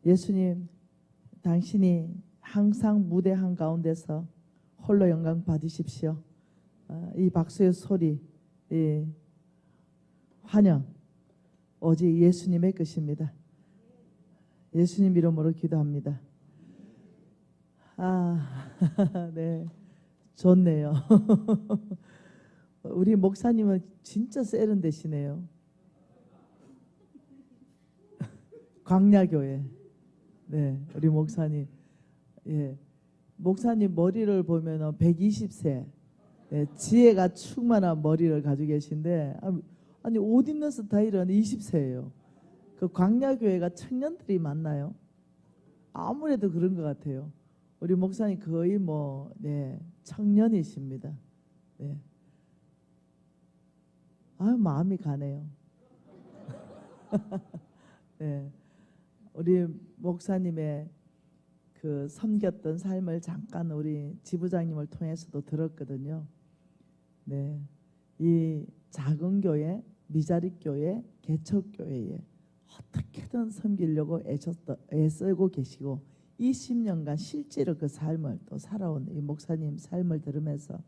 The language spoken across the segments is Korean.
예수님, 당신이 항상 무대 한가운데서 홀로 영광 받으십시오. 이 박수의 소리, 이 환영 오직 예수님의 것입니다. 예수님 이름으로 기도합니다. 네, 좋네요. 우리 목사님은 진짜 세련되시네요. 광야교회. 네, 우리 목사님. 예, 목사님 머리를 보면 120세. 예, 지혜가 충만한 머리를 가지고 계신데, 아니 옷 입는 스타일은 20세예요. 그 광야교회가 청년들이 많나요? 아무래도 그런 것 같아요. 우리 목사님 거의 네, 청년이십니다. 네. 마음이 가네요. 네. 우리 목사님의 그 섬겼던 삶을 잠깐 우리 지부장님을 통해서도 들었거든요. 네. 이 작은 교회, 미자립 교회, 개척 교회에 어떻게든 섬기려고 애쓰고 계시고 20년간 실제로 그 삶을 또 살아온 이 목사님 삶을 들으면서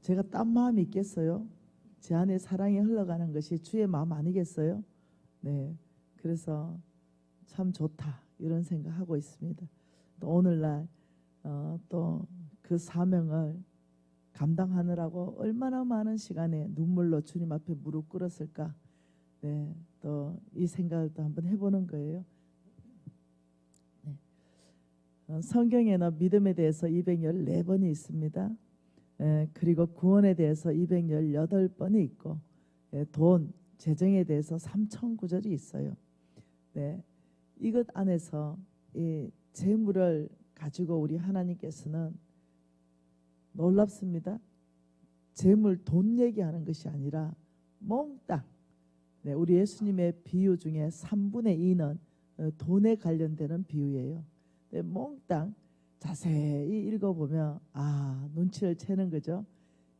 제가 딴 마음이 있겠어요? 제 안에 사랑이 흘러가는 것이 주의 마음 아니겠어요? 네, 그래서 참 좋다 이런 생각하고 있습니다. 또 오늘날 또 그 사명을 감당하느라고 얼마나 많은 시간에 눈물로 주님 앞에 무릎 꿇었을까. 네, 또 이 생각을 또 한번 해보는 거예요. 네. 성경에는 믿음에 대해서 214번이 있습니다. 그리고 구원에 대해서 218번이 있고, 돈, 재정에 대해서 3000구절이 있어요. 네, 이것 안에서 이 재물을 가지고 우리 하나님께서는 놀랍습니다. 재물, 돈 얘기하는 것이 아니라 몽땅, 네, 우리 예수님의 비유 중에 3분의 2는 돈에 관련되는 비유예요. 네, 몽땅 자세히 읽어보면 눈치를 채는 거죠.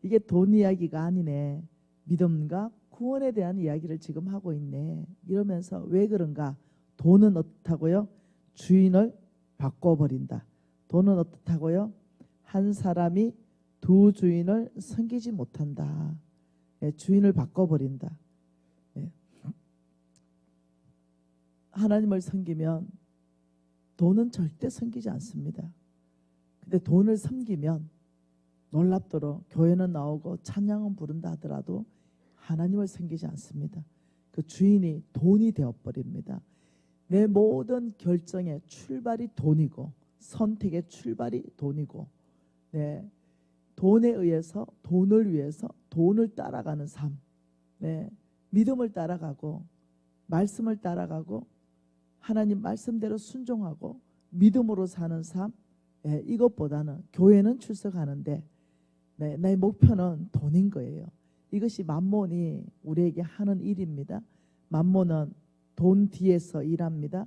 이게 돈 이야기가 아니네. 믿음과 구원에 대한 이야기를 지금 하고 있네. 이러면서 왜 그런가? 돈은 어떻다고요? 주인을 바꿔버린다. 돈은 어떻다고요? 한 사람이 두 주인을 섬기지 못한다. 네, 주인을 바꿔버린다. 네. 하나님을 섬기면 돈은 절대 섬기지 않습니다. 근데 돈을 섬기면 놀랍도록 교회는 나오고 찬양은 부른다 하더라도 하나님을 섬기지 않습니다. 그 주인이 돈이 되어버립니다. 내 모든 결정의 출발이 돈이고 선택의 출발이 돈이고, 네, 돈에 의해서 돈을 위해서 돈을 따라가는 삶, 네, 믿음을 따라가고 말씀을 따라가고 하나님 말씀대로 순종하고 믿음으로 사는 삶, 네, 이것보다는 교회는 출석하는데 네, 내 목표는 돈인 거예요. 이것이 만몬이 우리에게 하는 일입니다. 만몬은 돈 뒤에서 일합니다.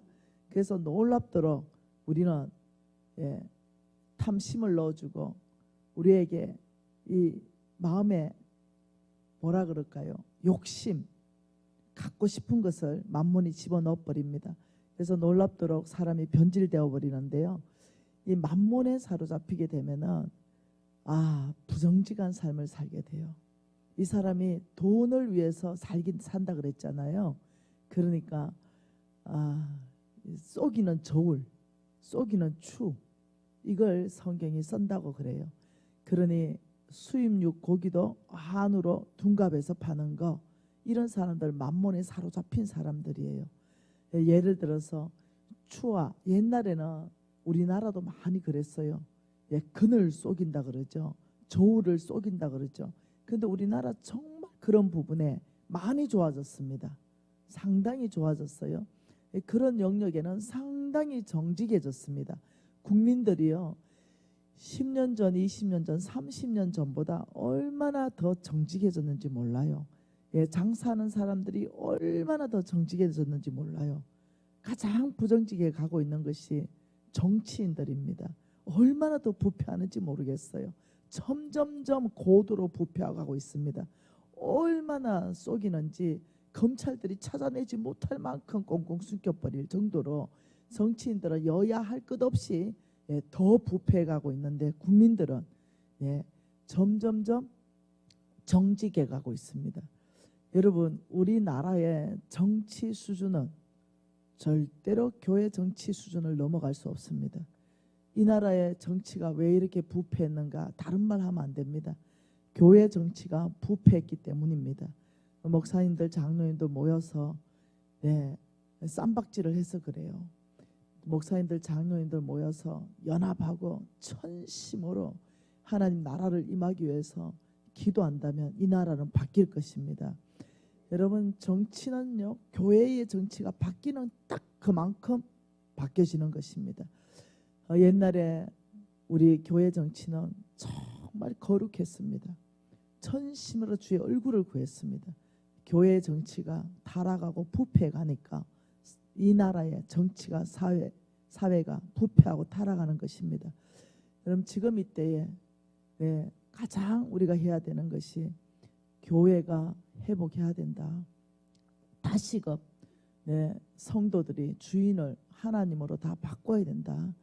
그래서 놀랍도록 우리는 탐심을 넣어주고 우리에게 이 마음에 뭐라 그럴까요? 욕심, 갖고 싶은 것을 만몬이 집어넣어 버립니다. 그래서 놀랍도록 사람이 변질되어 버리는데요. 이 만몬에 사로잡히게 되면은 부정직한 삶을 살게 돼요. 이 사람이 돈을 위해서 산다 그랬잖아요. 그러니까 쏘기는 저울, 쏘기는 추, 이걸 성경이 쓴다고 그래요. 그러니 수입육 고기도 한우로 둔갑해서 파는 거, 이런 사람들 만몬에 사로잡힌 사람들이에요. 예를 들어서 추와, 옛날에는 우리나라도 많이 그랬어요. 금을 쏘긴다 그러죠. 저울을 쏘긴다 그러죠. 그런데 우리나라 정말 그런 부분에 많이 좋아졌습니다. 상당히 좋아졌어요. 그런 영역에는 상당히 정직해졌습니다. 국민들이요, 10년 전, 20년 전, 30년 전보다 얼마나 더 정직해졌는지 몰라요. 장사하는 사람들이 얼마나 더 정직해졌는지 몰라요. 가장 부정직에 가고 있는 것이 정치인들입니다. 얼마나 더 부패하는지 모르겠어요. 점점점 고도로 부패하고 있습니다. 얼마나 쏘기는지 검찰들이 찾아내지 못할 만큼 꽁꽁 숨겨버릴 정도로 정치인들은 여야 할 것 없이 더 부패해가고 있는데 국민들은 점점점 정직해 가고 있습니다. 여러분, 우리나라의 정치 수준은 절대로 교회 정치 수준을 넘어갈 수 없습니다. 이 나라의 정치가 왜 이렇게 부패했는가 다른 말 하면 안 됩니다. 교회 정치가 부패했기 때문입니다. 목사님들 장로님들 모여서 쌈박질을 해서 그래요. 목사님들 장로님들 모여서 연합하고 천심으로 하나님 나라를 임하기 위해서 기도한다면 이 나라는 바뀔 것입니다. 여러분, 정치는요, 교회의 정치가 바뀌는 딱 그만큼 바뀌어지는 것입니다. 옛날에 우리 교회 정치는 정말 거룩했습니다. 천심으로 주의 얼굴을 구했습니다. 교회 정치가 타락하고 부패가니까 이 나라의 정치가 사회가 부패하고 타락하는 것입니다. 여러분, 지금 이때에 가장 우리가 해야 되는 것이 교회가 회복해야 된다. 다시금 성도들이 주인을 하나님으로 다 바꿔야 된다.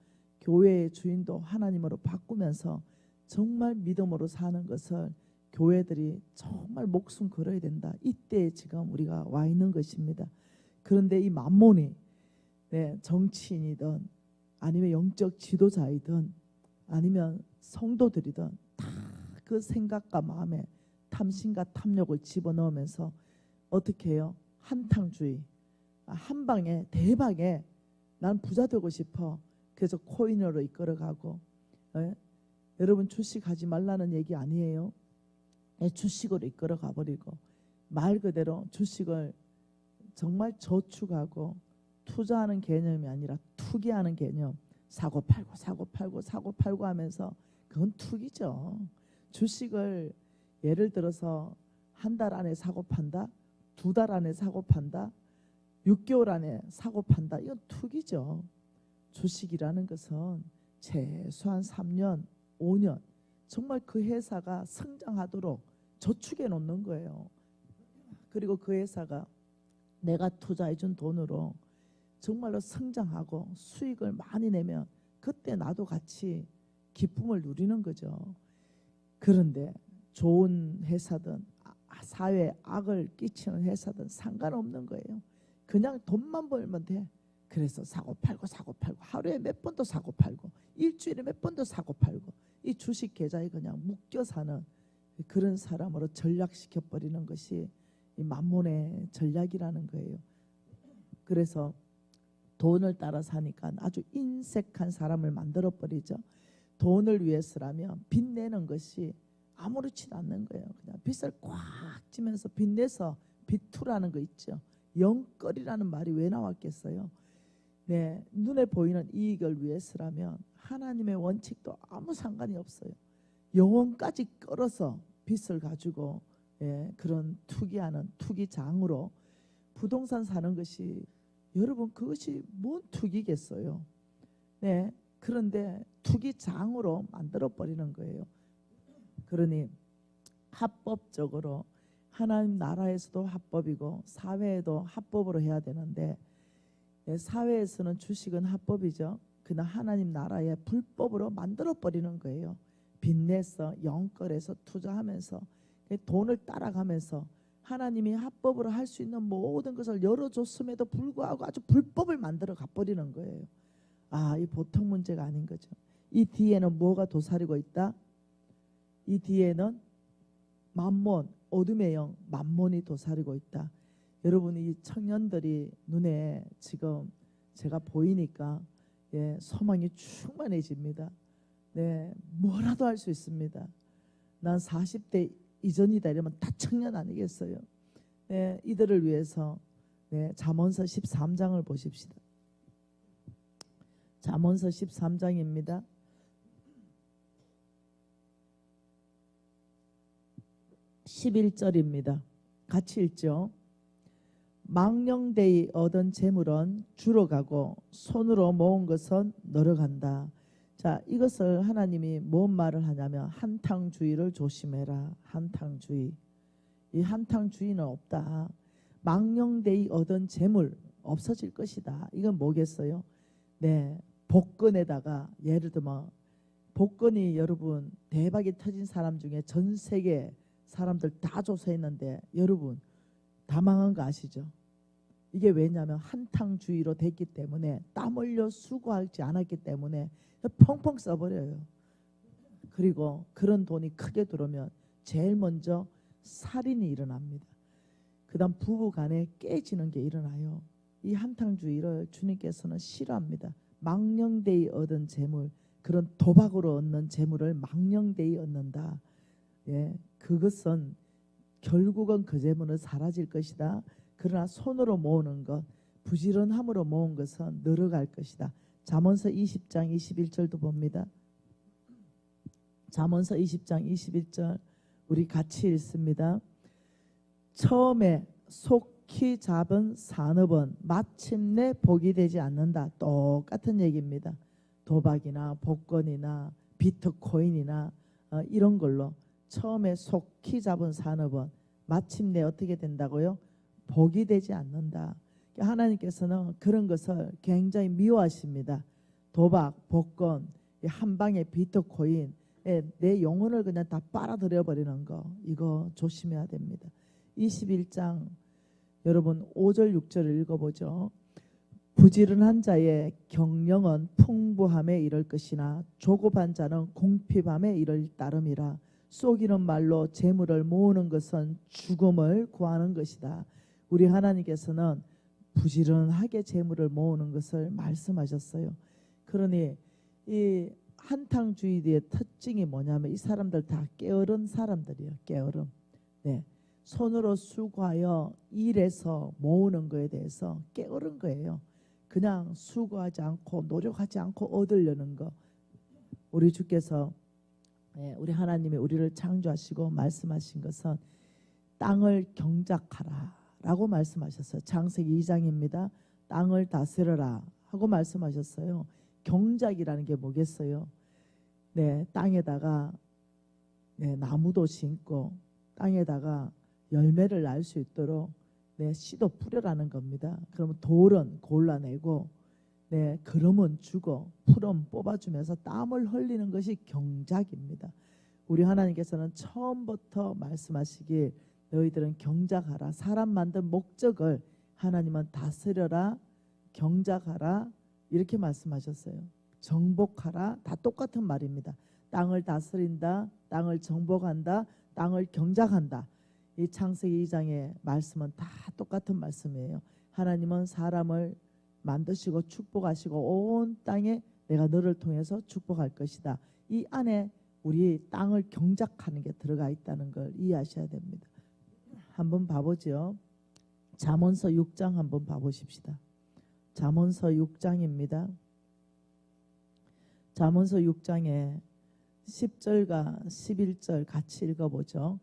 교회의 주인도 하나님으로 바꾸면서 정말 믿음으로 사는 것을 교회들이 정말 목숨 걸어야 된다. 이때에 지금 우리가 와 있는 것입니다. 그런데 이 만몬이 정치인이든 아니면 영적 지도자이든 아니면 성도들이든 다 그 생각과 마음에 탐심과 탐욕을 집어넣으면서 어떻게 해요? 한탕주의, 한 방에 대박에 난 부자 되고 싶어. 그래서 코인으로 이끌어가고 여러분, 주식하지 말라는 얘기 아니에요. 주식으로 이끌어가 버리고 말 그대로 주식을 정말 저축하고 투자하는 개념이 아니라 투기하는 개념, 사고 팔고 사고 팔고 사고 팔고 하면서 그건 투기죠. 주식을 예를 들어서 한 달 안에 사고 판다, 2달 안에 사고 판다, 6개월 안에 사고 판다, 이건 투기죠. 주식이라는 것은 최소한 3년, 5년 정말 그 회사가 성장하도록 저축해 놓는 거예요. 그리고 그 회사가 내가 투자해 준 돈으로 정말로 성장하고 수익을 많이 내면 그때 나도 같이 기쁨을 누리는 거죠. 그런데 좋은 회사든 사회에 악을 끼치는 회사든 상관없는 거예요. 그냥 돈만 벌면 돼. 그래서 사고 팔고 사고 팔고 하루에 몇 번도 사고 팔고 일주일에 몇 번도 사고 팔고 이 주식 계좌에 그냥 묶여 사는 그런 사람으로 전락시켜 버리는 것이 이 만몬의 전략이라는 거예요. 그래서 돈을 따라 사니까 아주 인색한 사람을 만들어 버리죠. 돈을 위해서라면 빚내는 것이 아무렇지도 않는 거예요. 그냥 빚을 꽉 쥐면서 빚내서 빚투라는 거 있죠. 영끌이라는 말이 왜 나왔겠어요? 눈에 보이는 이익을 위해서라면 하나님의 원칙도 아무 상관이 없어요. 영혼까지 끌어서 빚을 가지고 그런 투기하는 투기장으로 부동산 사는 것이, 여러분, 그것이 뭔 투기겠어요? 그런데 투기장으로 만들어 버리는 거예요. 그러니 합법적으로 하나님 나라에서도 합법이고 사회에도 합법으로 해야 되는데 사회에서는 주식은 합법이죠. 그러나 하나님 나라에 불법으로 만들어 버리는 거예요. 빚내서 영끌해서 투자하면서 돈을 따라가면서 하나님이 합법으로 할 수 있는 모든 것을 열어줬음에도 불구하고 아주 불법을 만들어 가버리는 거예요. 이 보통 문제가 아닌 거죠. 이 뒤에는 뭐가 도사리고 있다? 이 뒤에는 만몬, 어둠의 영, 만몬이 도사리고 있다. 여러분, 이 청년들이 눈에 지금 제가 보이니까 소망이 충만해집니다. 뭐라도 할 수 있습니다. 난 40대 이전이다 이러면 다 청년 아니겠어요? 이들을 위해서 잠언서 13장을 보십시다. 잠언서 13장입니다. 11절입니다. 같이 읽죠. 망령되이 얻은 재물은 주로 가고 손으로 모은 것은 늘어간다. 자, 이것을 하나님이 뭔 말을 하냐면 한탕주의를 조심해라. 한탕주의. 이 한탕주의는 없다. 망령되이 얻은 재물 없어질 것이다. 이건 뭐겠어요? 네, 복권에다가 예를 들면 복권이 여러분 대박이 터진 사람 중에 전 세계 사람들 다 조사했는데 여러분 다 망한 거 아시죠? 이게 왜냐하면 한탕주의로 됐기 때문에 땀 흘려 수고하지 않았기 때문에 펑펑 써버려요. 그리고 그런 돈이 크게 들어오면 제일 먼저 살인이 일어납니다. 그 다음 부부간에 깨지는 게 일어나요. 이 한탕주의를 주님께서는 싫어합니다. 망령되이 얻은 재물, 그런 도박으로 얻는 재물을 망령되이 얻는다. 예, 그것은 결국은 그 재물은 사라질 것이다. 그러나 손으로 모으는 것, 부지런함으로 모은 것은 늘어갈 것이다. 잠언서 20장 21절도 봅니다. 잠언서 20장 21절 우리 같이 읽습니다. 처음에 속히 잡은 산업은 마침내 복이 되지 않는다. 똑같은 얘기입니다. 도박이나 복권이나 비트코인이나 이런 걸로 처음에 속히 잡은 산업은 마침내 어떻게 된다고요? 복이 되지 않는다. 하나님께서는 그런 것을 굉장히 미워하십니다. 도박, 복권, 한 방에 비트코인, 내 영혼을 그냥 다 빨아들여 버리는 거, 이거 조심해야 됩니다. 21장 여러분 5절 6절을 읽어보죠. 부지런한 자의 경영은 풍부함에 이를 것이나 조급한 자는 궁핍함에 이를 따름이라. 속이는 말로 재물을 모으는 것은 죽음을 구하는 것이다. 우리 하나님께서는 부지런하게 재물을 모으는 것을 말씀하셨어요. 그러니 이 한탕주의의 특징이 뭐냐면 이 사람들 다 게으른 사람들이에요. 게으름. 네. 손으로 수고하여 일해서 모으는 거에 대해서 게으른 거예요. 그냥 수고하지 않고 노력하지 않고 얻으려는 거. 우리 주께서 우리 하나님이 우리를 창조하시고 말씀하신 것은 땅을 경작하라 라고 말씀하셨어요. 창세기 2장입니다. 땅을 다스려라 하고 말씀하셨어요. 경작이라는 게 뭐겠어요? 네, 땅에다가 나무도 심고 땅에다가 열매를 날 수 있도록 씨도 뿌려라는 겁니다. 그러면 돌은 골라내고 그름은 주고 풀은 뽑아주면서 땀을 흘리는 것이 경작입니다. 우리 하나님께서는 처음부터 말씀하시길 너희들은 경작하라. 사람 만든 목적을 하나님은 다스려라, 경작하라 이렇게 말씀하셨어요. 정복하라, 다 똑같은 말입니다. 땅을 다스린다, 땅을 정복한다, 땅을 경작한다. 이 창세기 2장의 말씀은 다 똑같은 말씀이에요. 하나님은 사람을 만드시고 축복하시고 온 땅에 내가 너를 통해서 축복할 것이다. 이 안에 우리 땅을 경작하는 게 들어가 있다는 걸 이해하셔야 됩니다. 한번 봐보죠. 잠언서 6장 한번 봐보십시다. 잠언서 6장입니다. 잠언서 6장에 10절과 11절 같이 읽어보죠.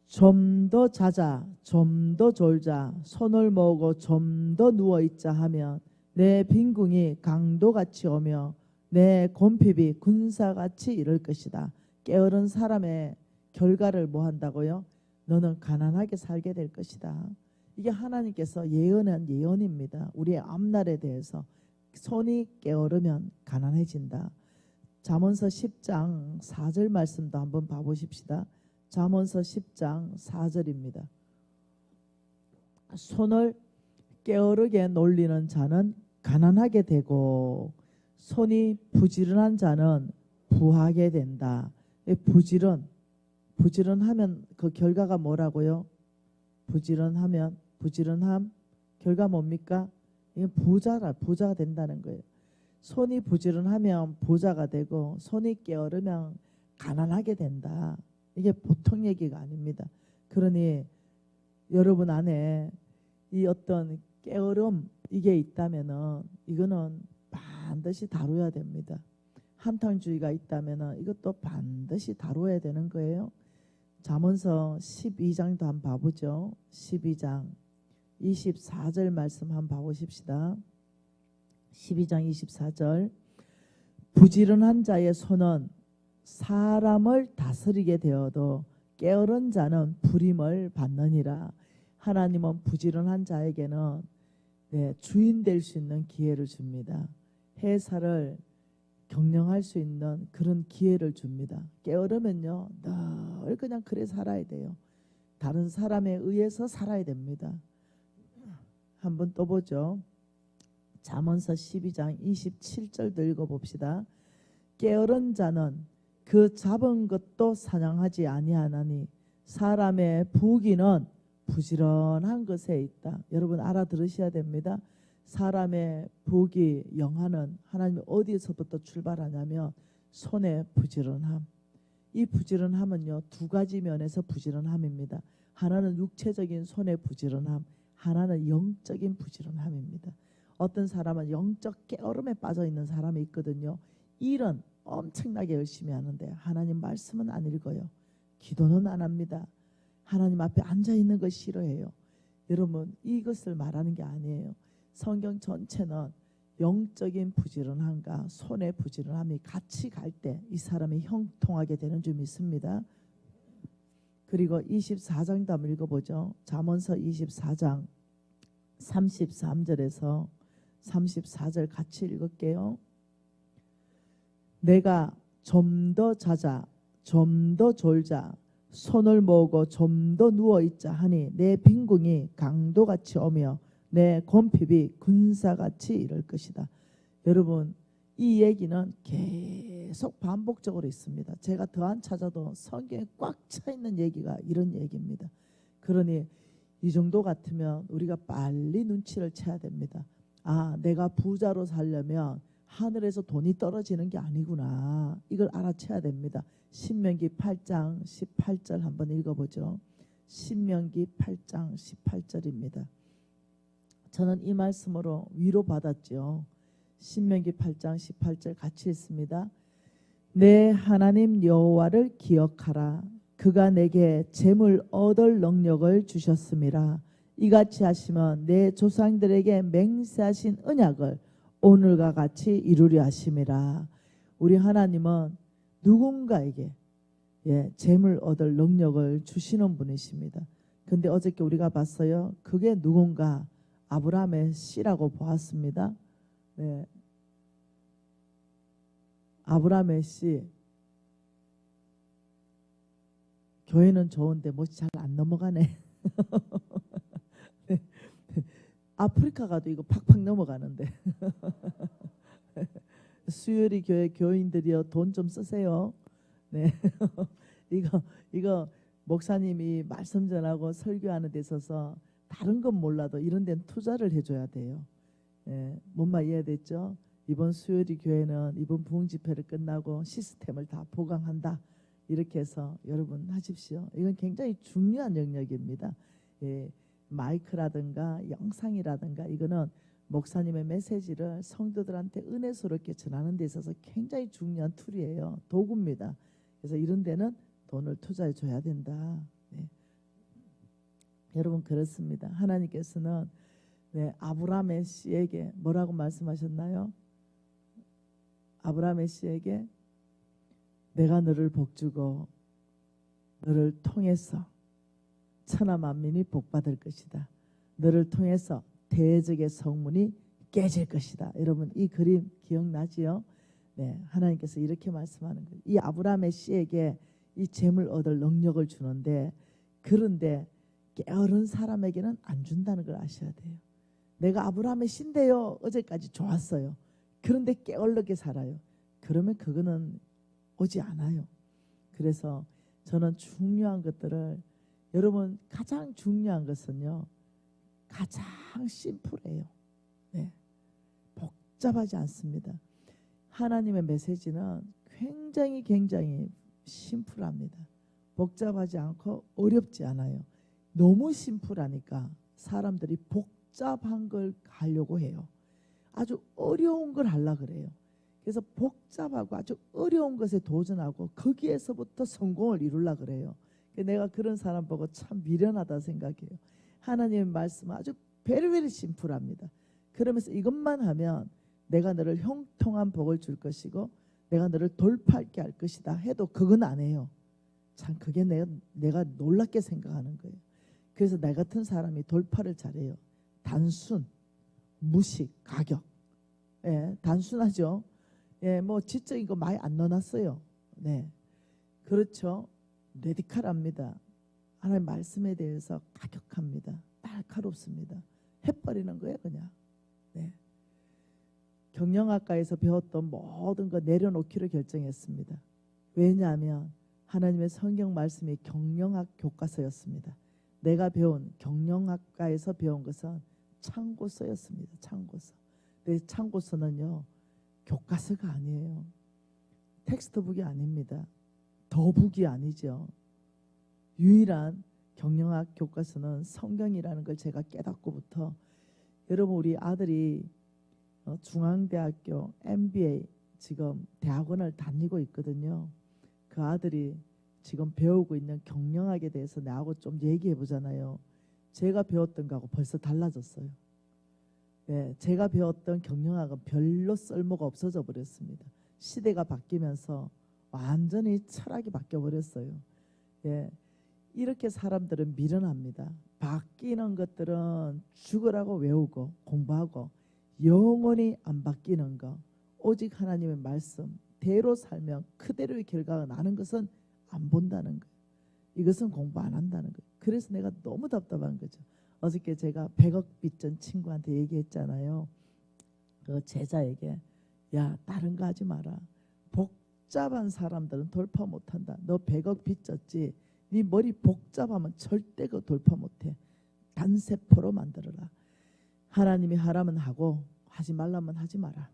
좀 더 자자, 좀 더 졸자, 손을 모으고 좀 더 누워있자 하면 내 빈궁이 강도같이 오며 내 곰핍이 군사같이 이를 것이다. 게으른 사람의 결과를 뭐 한다고요? 너는 가난하게 살게 될 것이다. 이게 하나님께서 예언한 예언입니다. 우리의 앞날에 대해서. 손이 게으르면 가난해진다. 잠언서 10장 4절 말씀도 한번 봐보십시다. 잠언서 10장 4절입니다. 손을 게으르게 놀리는 자는 가난하게 되고 손이 부지런한 자는 부하게 된다. 부지런하면 그 결과가 뭐라고요? 부지런함 결과 뭡니까? 이건 부자가 된다는 거예요. 손이 부지런하면 부자가 되고 손이 게으르면 가난하게 된다. 이게 보통 얘기가 아닙니다. 그러니 여러분 안에 이 어떤 게으름 이게 있다면은 이거는 반드시 다뤄야 됩니다. 한탕주의가 있다면은 이것도 반드시 다뤄야 되는 거예요. 잠언서 12장도 한번 봐보죠. 12장 24절 말씀 한번 봐보십시다. 12장 24절 부지런한 자의 손은 사람을 다스리게 되어도 게으른 자는 불임을 받느니라. 하나님은 부지런한 자에게는 주인 될 수 있는 기회를 줍니다. 회사를 경영할 수 있는 그런 기회를 줍니다. 게으르면요 늘 그냥 그래 살아야 돼요. 다른 사람에 의해서 살아야 됩니다. 한번 또 보죠. 잠언서 12장 27절도 읽어봅시다. 게으른 자는 그 잡은 것도 사냥하지 아니하나니 사람의 부귀는 부지런한 것에 있다. 여러분 알아들으셔야 됩니다. 사람의 부귀 영화는 하나님이 어디에서부터 출발하냐면 손의 부지런함. 이 부지런함은요 두 가지 면에서 부지런함입니다. 하나는 육체적인 손의 부지런함, 하나는 영적인 부지런함입니다. 어떤 사람은 영적 게으름에 빠져 있는 사람이 있거든요. 일은 엄청나게 열심히 하는데 하나님 말씀은 안 읽어요. 기도는 안 합니다. 하나님 앞에 앉아 있는 거 싫어해요. 여러분 이것을 말하는 게 아니에요. 성경 전체는 영적인 부지런함과 손의 부지런함이 같이 갈 때 이 사람이 형통하게 되는 줄 믿습니다. 그리고 24장도 한번 읽어보죠. 잠언서 24장 33절에서 34절 같이 읽을게요. 내가 좀 더 자자 좀 더 졸자 손을 모으고 좀 더 누워있자 하니 내 빈궁이 강도같이 오며 내 곰핍이 군사같이 이럴 것이다. 여러분 이 얘기는 계속 반복적으로 있습니다. 제가 더 안 찾아도 성경에 꽉 차 있는 얘기가 이런 얘기입니다. 그러니 이 정도 같으면 우리가 빨리 눈치를 채야 됩니다. 아, 내가 부자로 살려면 하늘에서 돈이 떨어지는 게 아니구나. 이걸 알아채야 됩니다. 신명기 8장 18절 한번 읽어보죠. 신명기 8장 18절입니다. 저는 이 말씀으로 위로받았죠. 신명기 8장 18절 같이 읽습니다. 내 하나님 여호와를 기억하라. 그가 내게 재물 얻을 능력을 주셨음이라. 이같이 하시면 내 조상들에게 맹세하신 언약을 오늘과 같이 이루려 하심이라. 우리 하나님은 누군가에게 재물 얻을 능력을 주시는 분이십니다. 근데 어저께 우리가 봤어요. 그게 누군가 아브라함의 씨라고 보았습니다. 네. 아브라함의 씨. 교회는 좋은데 뭐지 잘 안 넘어가네. 네. 아프리카 가도 이거 팍팍 넘어가는데. 수요리 교회 교인들이요 돈 좀 쓰세요. 네. 이거 목사님이 말씀 전하고 설교하는 데 있어서 다른 건 몰라도 이런 데는 투자를 해줘야 돼요. 뭔 말 이해됐죠? 이번 수요리 교회는 이번 부흥 집회를 끝나고 시스템을 다 보강한다. 이렇게 해서 여러분 하십시오. 이건 굉장히 중요한 영역입니다. 마이크라든가 영상이라든가 이거는 목사님의 메시지를 성도들한테 은혜스럽게 전하는 데 있어서 굉장히 중요한 툴이에요. 도구입니다. 그래서 이런 데는 돈을 투자해 줘야 된다. 네. 여러분 그렇습니다. 하나님께서는 아브라함의 씨에게 뭐라고 말씀하셨나요? 아브라함의 씨에게 내가 너를 복주고 너를 통해서 천하 만민이 복받을 것이다. 너를 통해서 대적의 성문이 깨질 것이다. 여러분 이 그림 기억나지요? 네, 하나님께서 이렇게 말씀하는 거예요. 이 아브라함의 씨에게 이 재물 얻을 능력을 주는데 그런데 게으른 사람에게는 안 준다는 걸 아셔야 돼요. 내가 아브라함의 씨인데요. 어제까지 좋았어요. 그런데 게을르게 살아요. 그러면 그거는 오지 않아요. 그래서 저는 중요한 것들을 여러분 가장 중요한 것은요. 가장 심플해요. 네. 복잡하지 않습니다. 하나님의 메시지는 굉장히 심플합니다. 복잡하지 않고 어렵지 않아요. 너무 심플하니까 사람들이 복잡한 걸 하려고 해요. 아주 어려운 걸 하려고 그래요. 그래서 복잡하고 아주 어려운 것에 도전하고 거기에서부터 성공을 이루려고 그래요. 내가 그런 사람 보고 참 미련하다 생각해요. 하나님의 말씀은 아주 베리베리 심플합니다. 그러면서 이것만 하면 내가 너를 형통한 복을 줄 것이고 내가 너를 돌파하게 할 것이다 해도 그건 안 해요. 참 그게 내가 놀랍게 생각하는 거예요. 그래서 나 같은 사람이 돌파를 잘해요. 단순, 무식, 가격. 예, 단순하죠. 예, 뭐 지적인 거 많이 안 넣어놨어요. 네, 그렇죠. 레디칼합니다. 하나님 말씀에 대해서 가격합니다. 날카롭습니다. 해버리는 거예요, 그냥. 네. 경영학과에서 배웠던 모든 거 내려놓기로 결정했습니다. 왜냐하면 하나님의 성경 말씀이 경영학 교과서였습니다. 내가 배운 경영학과에서 배운 것은 참고서였습니다. 참고서. 근데 참고서는요, 교과서가 아니에요. 텍스트북이 아닙니다. 더북이 아니죠. 유일한 경영학 교과서는 성경이라는 걸 제가 깨닫고부터, 여러분 우리 아들이 중앙대학교 MBA 지금 대학원을 다니고 있거든요. 그 아들이 지금 배우고 있는 경영학에 대해서 나하고 좀 얘기해 보잖아요. 제가 배웠던 거하고 벌써 달라졌어요. 네, 제가 배웠던 경영학은 별로 쓸모가 없어져 버렸습니다. 시대가 바뀌면서 완전히 철학이 바뀌어 버렸어요. 예, 이렇게 사람들은 미련합니다. 바뀌는 것들은 죽으라고 외우고 공부하고, 영원히 안 바뀌는 거, 오직 하나님의 말씀 대로 살면 그대로의 결과가 나는 것은 안 본다는 거예요. 이것은 공부 안 한다는 거예요. 그래서 내가 너무 답답한 거죠. 어저께 제가 100억 빚전 친구한테 얘기했잖아요. 그 제자에게, 야, 다른 거 하지 마라. 복잡한 사람들은 돌파 못한다. 너 100억 빚졌지? 네 머리 복잡하면 절대 그 돌파 못해. 단세포로 만들어라. 하나님이 하라면 하고 하지 말라면 하지 마라.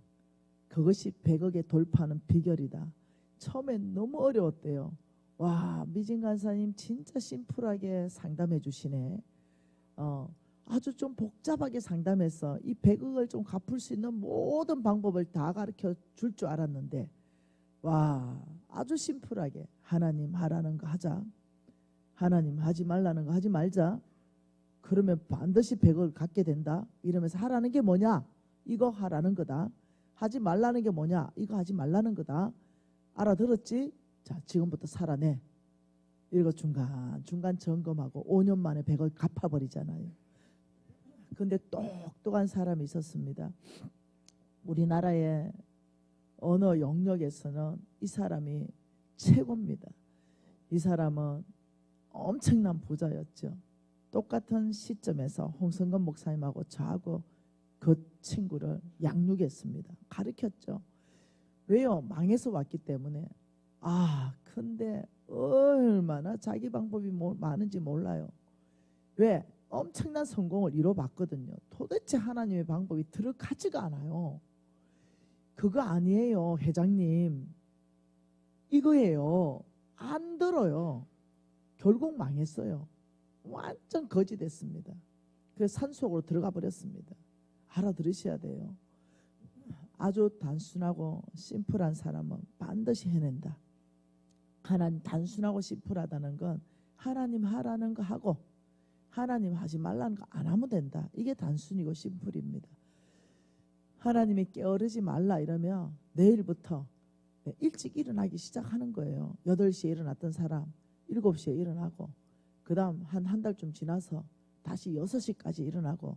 그것이 100억의 돌파하는 비결이다. 처음엔 너무 어려웠대요. 와, 미진 간사님 진짜 심플하게 상담해 주시네. 아주 좀 복잡하게 상담해서 이 100억을 좀 갚을 수 있는 모든 방법을 다 가르쳐 줄 줄 알았는데, 와, 아주 심플하게 하나님 하라는 거 하자. 하나님 하지 말라는 거 하지 말자. 그러면 반드시 100억을 갖게 된다. 이러면서 하라는 게 뭐냐? 이거 하라는 거다. 하지 말라는 게 뭐냐? 이거 하지 말라는 거다. 알아들었지? 자, 지금부터 살아내. 이거 중간 점검하고 5년 만에 100억 갚아버리잖아요. 근데 똑똑한 사람이 있었습니다. 우리나라의 어느 영역에서는 이 사람이 최고입니다. 이 사람은 엄청난 부자였죠. 똑같은 시점에서 홍성건 목사님하고 저하고 그 친구를 양육했습니다. 가르쳤죠. 왜요? 망해서 왔기 때문에. 근데 얼마나 자기 방법이 많은지 몰라요. 왜? 엄청난 성공을 이뤄봤거든요. 도대체 하나님의 방법이 들어가지가 않아요. 그거 아니에요, 회장님. 이거예요. 안 들어요. 결국 망했어요. 완전 거지 됐습니다. 그래서 산속으로 들어가 버렸습니다. 알아들으셔야 돼요. 아주 단순하고 심플한 사람은 반드시 해낸다. 하나님, 단순하고 심플하다는 건 하나님 하라는 거 하고 하나님 하지 말라는 거 안 하면 된다. 이게 단순이고 심플입니다. 하나님이 게으르지 말라 이러면 내일부터 일찍 일어나기 시작하는 거예요. 8시에 일어났던 사람 7시에 일어나고, 그 다음 한 달쯤 지나서 다시 6시까지 일어나고,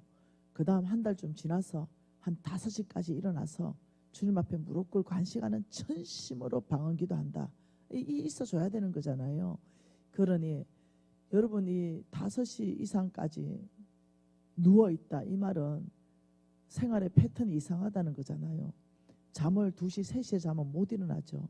그 다음 한 달쯤 지나서 한 5시까지 일어나서 주님 앞에 무릎 꿇고 1시간은 전심으로 방언기도 한다. 이 있어줘야 되는 거잖아요. 그러니 여러분이 5시 이상까지 누워있다, 이 말은 생활의 패턴이 이상하다는 거잖아요. 잠을 2시, 3시에 자면 못 일어나죠.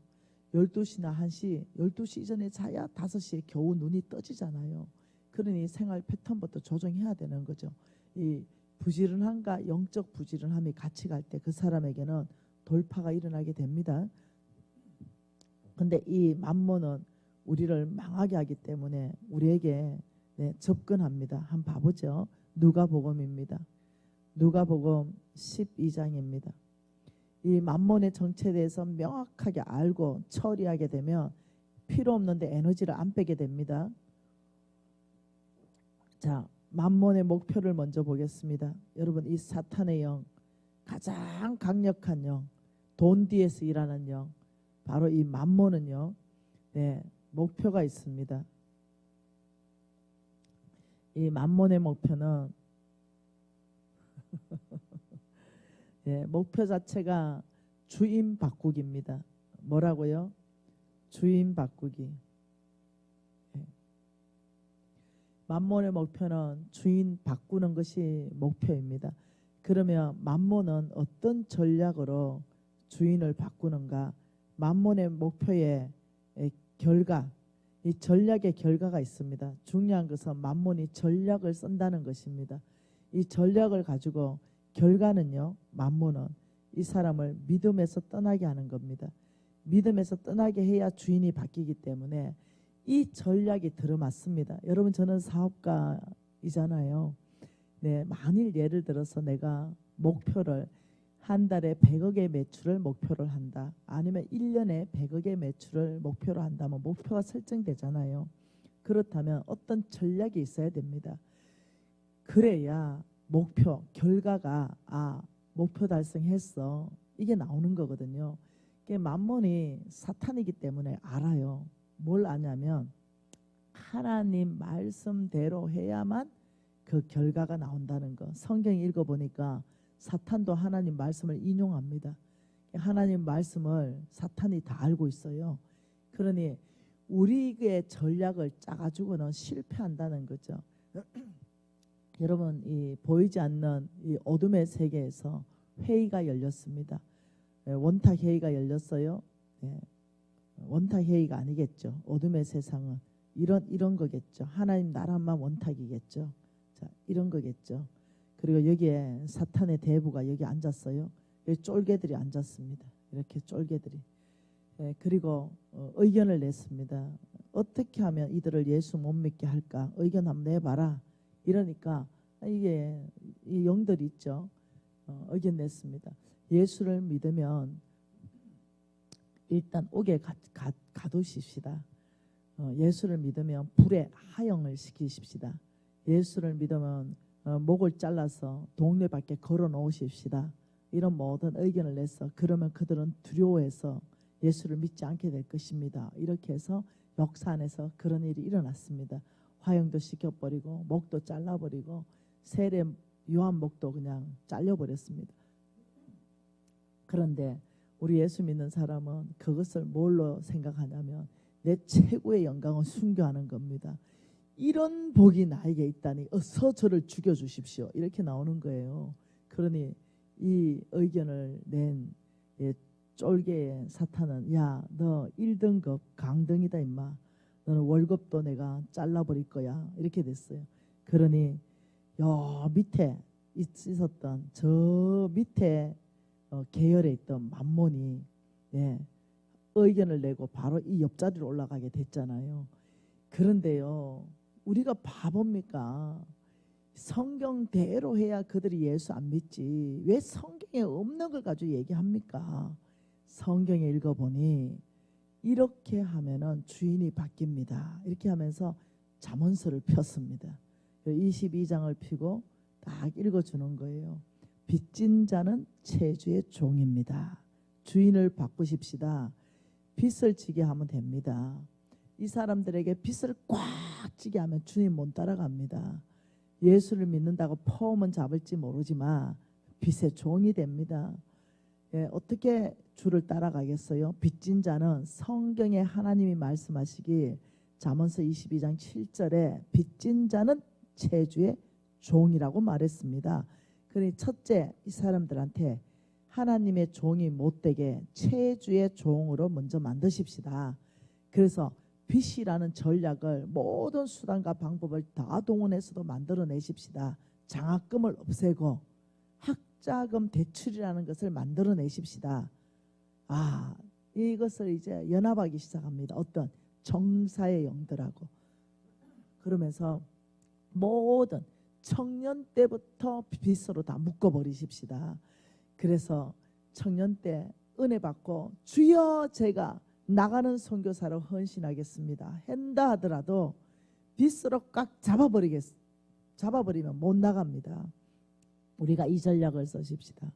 12시나 1시, 12시 이전에 자야 5시에 겨우 눈이 떠지잖아요. 그러니 생활 패턴부터 조정해야 되는 거죠. 이 부지런함과 영적 부지런함이 같이 갈 때 그 사람에게는 돌파가 일어나게 됩니다. 근데 이 만몬은 우리를 망하게 하기 때문에 우리에게 접근합니다. 한번 봐보죠. 누가복음입니다. 누가복음 12장입니다. 이 만몬의 정체에 대해서 명확하게 알고 처리하게 되면 필요 없는데 에너지를 안 빼게 됩니다. 자, 만몬의 목표를 먼저 보겠습니다. 여러분, 이 사탄의 영, 가장 강력한 영, 돈 뒤에서 일하는 영, 바로 이 만몬은요, 목표가 있습니다. 이 만몬의 목표는 예, 목표 자체가 주인 바꾸기입니다. 뭐라고요? 주인 바꾸기. 예. 만몬의 목표는 주인 바꾸는 것이 목표입니다. 그러면 만몬은 어떤 전략으로 주인을 바꾸는가? 만몬의 목표의 결과, 이 전략의 결과가 있습니다. 중요한 것은 만몬이 전략을 쓴다는 것입니다. 이 전략을 가지고 결과는요, 만몬은 이 사람을 믿음에서 떠나게 하는 겁니다. 믿음에서 떠나게 해야 주인이 바뀌기 때문에 이 전략이 들어맞습니다. 여러분, 저는 사업가이잖아요. 네, 만일 예를 들어서 내가 목표를 한 달에 100억의 매출을 목표를 한다. 아니면 1년에 100억의 매출을 목표로 한다면 목표가 설정되잖아요. 그렇다면 어떤 전략이 있어야 됩니다. 그래야 목표, 결과가 목표 달성했어. 이게 나오는 거거든요. 만몬이 사탄이기 때문에 알아요. 뭘 아냐면 하나님 말씀대로 해야만 그 결과가 나온다는 거. 성경 읽어보니까 사탄도 하나님 말씀을 인용합니다. 하나님 말씀을 사탄이 다 알고 있어요. 그러니 우리의 전략을 짜가지고는 실패한다는 거죠. 여러분, 이 보이지 않는 이 어둠의 세계에서 회의가 열렸습니다. 원탁 회의가 열렸어요. 원탁 회의가 아니겠죠. 어둠의 세상은 이런 거겠죠. 하나님 나라만 원탁이겠죠. 자, 이런 거겠죠. 그리고 여기에 사탄의 대부가 여기 앉았어요. 여기 쫄개들이 앉았습니다. 이렇게 쫄개들이. 그리고 의견을 냈습니다. 어떻게 하면 이들을 예수 못 믿게 할까? 의견 한번 내봐라. 이러니까 이게 이 영들이 있죠. 의견 냈습니다. 예수를 믿으면 일단 옥에 가두십시다. 예수를 믿으면 불에 하형을 시키십시다. 예수를 믿으면 목을 잘라서 동네 밖에 걸어 놓으십시다. 이런 모든 의견을 냈어. 그러면 그들은 두려워해서 예수를 믿지 않게 될 것입니다. 이렇게 해서 역사 안에서 그런 일이 일어났습니다. 화형도 시켜버리고 목도 잘라버리고 세례 요한 목도 그냥 잘려버렸습니다. 그런데 우리 예수 믿는 사람은 그것을 뭘로 생각하냐면 내 최고의 영광을 순교하는 겁니다. 이런 복이 나에게 있다니 어서 저를 죽여주십시오. 이렇게 나오는 거예요. 그러니 이 의견을 낸 쫄개의 사탄은 야, 너 1등급 강등이다 임마. 너는 월급도 내가 잘라버릴 거야. 이렇게 됐어요. 그러니 요 밑에 있었던 저 밑에 계열에 있던 만몬이 의견을 내고 바로 이 옆자리로 올라가게 됐잖아요. 그런데요, 우리가 바보입니까? 성경대로 해야 그들이 예수 안 믿지. 왜 성경에 없는 걸 가지고 얘기합니까? 성경에 읽어보니 이렇게 하면은 주인이 바뀝니다. 이렇게 하면서 잠언서를 폈습니다. 22장을 펴고 딱 읽어주는 거예요. 빚진 자는 채주의 종입니다. 주인을 바꾸십시다. 빚을 지게 하면 됩니다. 이 사람들에게 빚을 꽉 지게 하면 주님 못 따라갑니다. 예수를 믿는다고 포음은 잡을지 모르지만 빚의 종이 됩니다. 어떻게 주를 따라가겠어요? 빚진 자는 성경에 하나님이 말씀하시기 잠언서 22장 7절에 빚진 자는 채주의 종이라고 말했습니다. 그러니 첫째, 이 사람들한테 하나님의 종이 못되게 채주의 종으로 먼저 만드십시다. 그래서 빚이라는 전략을 모든 수단과 방법을 다 동원해서도 만들어내십시다. 장학금을 없애고 학자금 대출이라는 것을 만들어내십시다. 이것을 이제 연합하기 시작합니다. 어떤 정사의 영들하고. 그러면서 모든 청년 때부터 빚으로 다 묶어버리십시다. 그래서 청년 때 은혜 받고 주여 제가 나가는 선교사로 헌신하겠습니다. 한다 하더라도 빚으로 꽉 잡아버리면 못 나갑니다. 우리가 이 전략을 쓰십시다.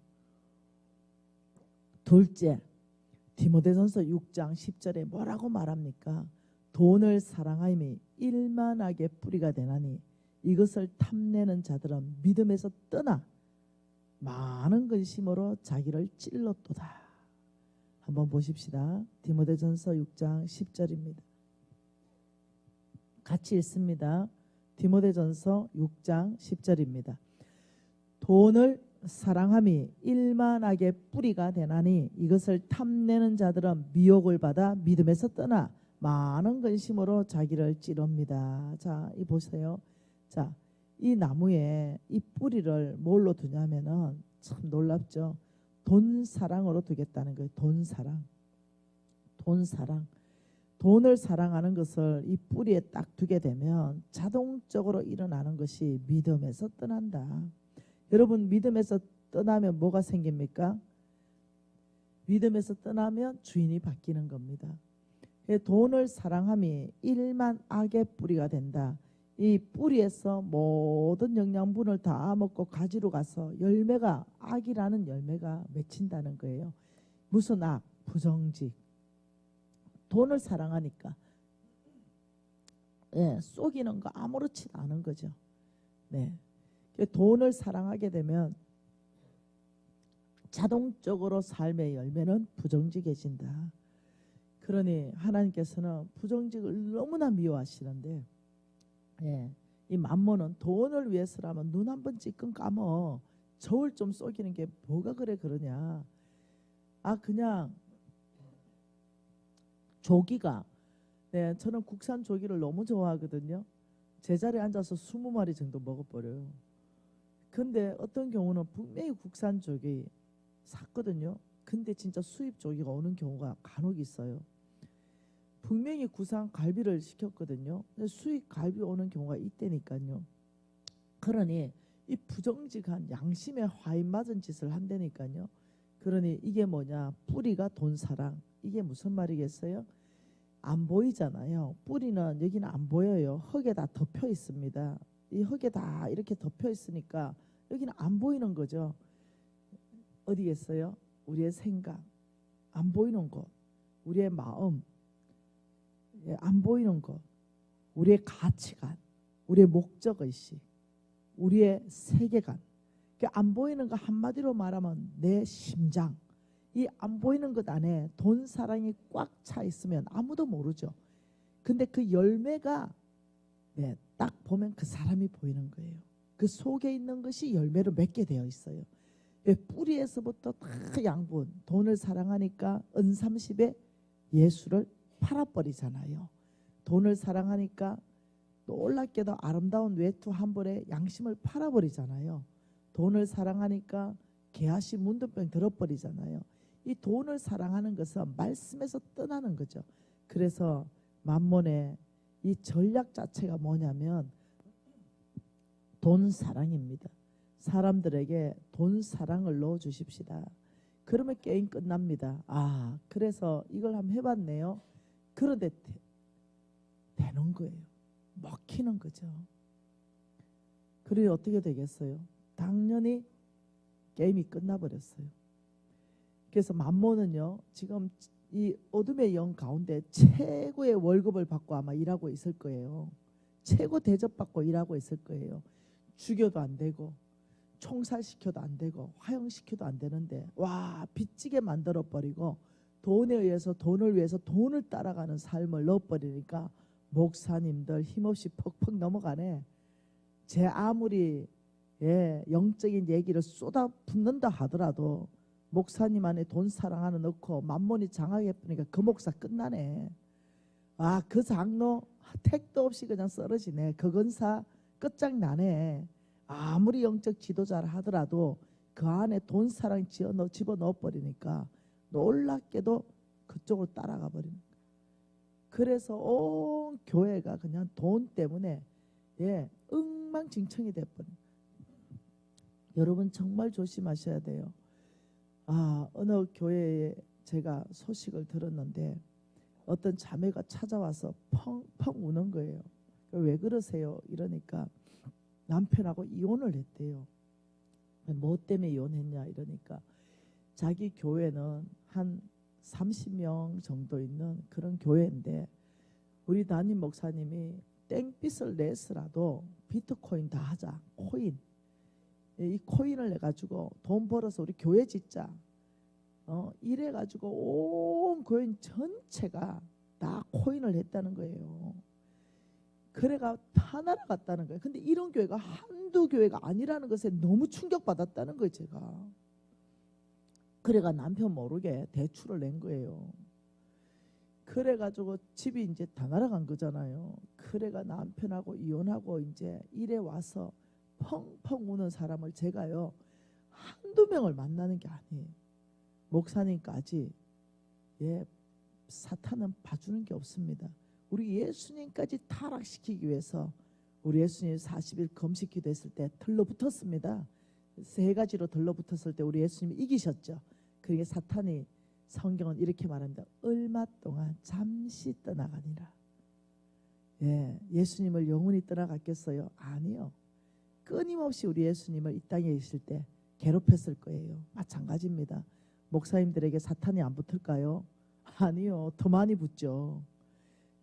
둘째, 디모데전서 6장 10절에 뭐라고 말합니까? 돈을 사랑하임이 일만하게 뿌리가 되나니 이것을 탐내는 자들은 믿음에서 떠나 많은 근심으로 자기를 찔렀도다. 한번 보십시다. 디모데전서 6장 10절입니다. 같이 읽습니다. 디모데전서 6장 10절입니다. 돈을 사랑함이 일만하게 뿌리가 되나니 이것을 탐내는 자들은 미혹을 받아 믿음에서 떠나 많은 근심으로 자기를 찌릅니다. 자, 이 보세요. 자, 이 나무에 이 뿌리를 뭘로 두냐면은 참 놀랍죠. 돈 사랑으로 두겠다는 거예요. 돈 사랑. 돈 사랑. 돈을 사랑하는 것을 이 뿌리에 딱 두게 되면 자동적으로 일어나는 것이 믿음에서 떠난다. 여러분, 믿음에서 떠나면 뭐가 생깁니까? 믿음에서 떠나면 주인이 바뀌는 겁니다. 돈을 사랑함이 일만 악의 뿌리가 된다. 이 뿌리에서 모든 영양분을 다 먹고 가지로 가서 열매가, 악이라는 열매가 맺힌다는 거예요. 무슨 악? 부정직. 돈을 사랑하니까 쏘기는 거 아무렇지도 않은 거죠. 네. 돈을 사랑하게 되면 자동적으로 삶의 열매는 부정직해진다. 그러니 하나님께서는 부정직을 너무나 미워하시는데, 이 만몬은 돈을 위해서라면 눈 한 번 찔끔 감어 저울 좀 쏘기는 게 뭐가 그러냐. 그냥 조기가, 저는 국산 조기를 너무 좋아하거든요. 제자리에 앉아서 20마리 정도 먹어버려요. 근데 어떤 경우는 분명히 국산 조기 샀거든요. 근데 진짜 수입 조기가 오는 경우가 간혹 있어요. 분명히 국산 갈비를 시켰거든요. 근데 수입 갈비 오는 경우가 있다니까요. 그러니 이 부정직한 양심에 화인 맞은 짓을 한다니까요. 그러니 이게 뭐냐? 뿌리가 돈 사랑. 이게 무슨 말이겠어요? 안 보이잖아요. 뿌리는 여기는 안 보여요. 흙에 다 덮여 있습니다. 이 흙에 다 이렇게 덮여 있으니까 여기는 안 보이는 거죠. 어디겠어요? 우리의 생각, 안 보이는 것, 우리의 마음, 안 보이는 것, 우리의 가치관, 우리의 목적의식, 우리의 세계관. 안 보이는 거 한마디로 말하면 내 심장. 이 안 보이는 것 안에 돈 사랑이 꽉 차 있으면 아무도 모르죠. 근데 그 열매가 딱 보면 그 사람이 보이는 거예요. 그 속에 있는 것이 열매로 맺게 되어 있어요. 뿌리에서부터 다 양분. 돈을 사랑하니까 은삼십에 예수를 팔아버리잖아요. 돈을 사랑하니까 놀랍게도 아름다운 외투 한 벌에 양심을 팔아버리잖아요. 돈을 사랑하니까 개아시 문둥병 들어버리잖아요. 이 돈을 사랑하는 것은 말씀에서 떠나는 거죠. 그래서 만몬의 이 전략 자체가 뭐냐면 돈 사랑입니다. 사람들에게 돈 사랑을 넣어 주십시다. 그러면 게임 끝납니다. 그래서 이걸 한번 해봤네요. 그런데 되는 거예요. 먹히는 거죠. 그러니 어떻게 되겠어요? 당연히 게임이 끝나버렸어요. 그래서 만몬은요, 지금 이 어둠의 영 가운데 최고의 월급을 받고 아마 일하고 있을 거예요. 최고 대접받고 일하고 있을 거예요. 죽여도 안 되고 총살시켜도 안 되고 화형시켜도 안 되는데 빚지게 만들어버리고 돈에 의해서, 돈을 위해서 돈을 따라가는 삶을 넣어버리니까 목사님들 힘없이 퍽퍽 넘어가네. 제 아무리 영적인 얘기를 쏟아붓는다 하더라도 목사님 안에 돈 사랑 하나 넣고 만몬이 장하게 뿌니까 그 목사 끝나네. 그 장로 택도 없이 그냥 쓰러지네. 그 건사 끝장나네. 아무리 영적 지도자를 하더라도 그 안에 돈 사랑 집어넣어 버리니까 놀랍게도 그쪽으로 따라가 버리는 거예요. 그래서 온 교회가 그냥 돈 때문에 엉망진창이 돼버린. 여러분 정말 조심하셔야 돼요. 어느 교회에 제가 소식을 들었는데 어떤 자매가 찾아와서 펑펑 우는 거예요. 왜 그러세요? 이러니까 남편하고 이혼을 했대요. 뭐 때문에 이혼했냐 이러니까 자기 교회는 한 30명 정도 있는 그런 교회인데 우리 담임 목사님이 땡빛을 내서라도 비트코인 다 하자. 코인. 이 코인을 내가지고 돈 벌어서 우리 교회 짓자. 이래가지고 온 교인 전체가 다 코인을 했다는 거예요. 그래가 다 날아갔다는 거예요. 근데 이런 교회가 한두 교회가 아니라는 것에 너무 충격받았다는 거예요. 제가. 그래가 남편 모르게 대출을 낸 거예요. 그래가지고 집이 이제 다 날아간 거잖아요. 그래가 남편하고 이혼하고 이제 이래 와서 펑펑 우는 사람을 제가요 한두 명을 만나는 게 아니에요. 목사님까지 사탄은 봐주는 게 없습니다. 우리 예수님까지 타락시키기 위해서 우리 예수님 40일 금식 기도했을 때 들러붙었습니다. 3가지로 들러붙었을 때 우리 예수님이 이기셨죠. 그게 사탄이 성경은 이렇게 말합니다. 얼마 동안 잠시 떠나가니라. 예수님을 영원히 떠나갔겠어요? 아니요. 끊임없이 우리 예수님을 이 땅에 있을 때 괴롭혔을 거예요. 마찬가지입니다. 목사님들에게 사탄이 안 붙을까요? 아니요. 더 많이 붙죠.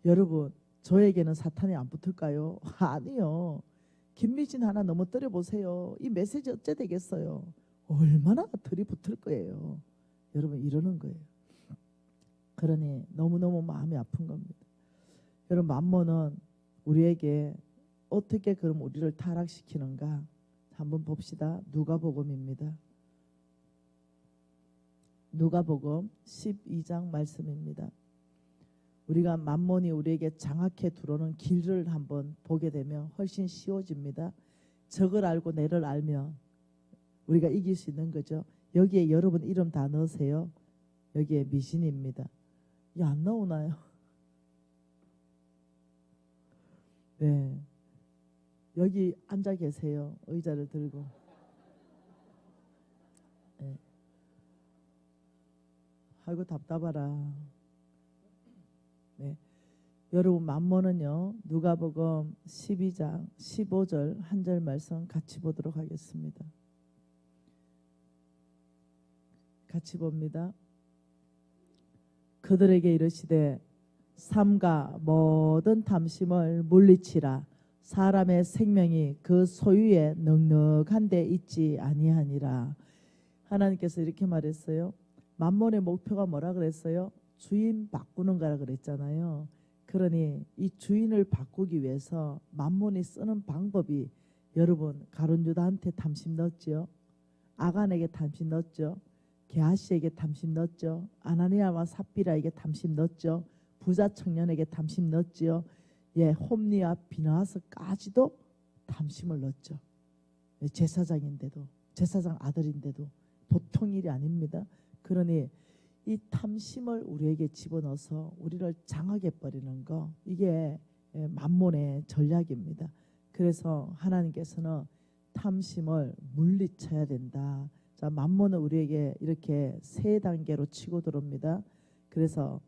여러분, 저에게는 사탄이 안 붙을까요? 아니요. 김미진 하나 넘어뜨려 보세요. 이 메시지 어째 되겠어요? 얼마나 들이붙을 거예요. 여러분, 이러는 거예요. 그러니 너무너무 마음이 아픈 겁니다. 여러분, 만몬은 우리에게 어떻게 그럼 우리를 타락시키는가 한번 봅시다. 누가복음입니다. 누가복음 12장 말씀입니다. 우리가 만몬이 우리에게 장악해 들어오는 길을 한번 보게 되면 훨씬 쉬워집니다. 적을 알고 내를 알면 우리가 이길 수 있는 거죠. 여기에 여러분 이름 다 넣으세요. 여기에 미신입니다. 이게 안 나오나요? 네. 여기 앉아 계세요. 의자를 들고. 네. 아이고 답답하라. 네. 여러분 만몬은요. 누가복음 12장 15절 한 절 말씀 같이 보도록 하겠습니다. 같이 봅니다. 그들에게 이르시되 삼가 모든 탐심을 물리치라. 사람의 생명이 그 소유에 넉넉한 데 있지 아니하니라. 하나님께서 이렇게 말했어요. 만몬의 목표가 뭐라 그랬어요? 주인 바꾸는 거라 그랬잖아요. 그러니 이 주인을 바꾸기 위해서 만몬이 쓰는 방법이 여러분 가룟유다한테 탐심 넣었죠. 아간에게 탐심 넣었죠. 게하시에게 탐심 넣었죠. 아나니아와 삽비라에게 탐심 넣었죠. 부자 청년에게 탐심 넣었죠. 홈리와 비나하스까지도 탐심을 넣었죠. 제사장인데도 제사장 아들인데도 보통 일이 아닙니다. 그러니 이 탐심을 우리에게 집어넣어서 우리를 장악해 버리는 거 이게 만몬의 전략입니다. 그래서 하나님께서는 탐심을 물리쳐야 된다. 자, 만몬은 우리에게 이렇게 3단계로 치고 들어옵니다. 그래서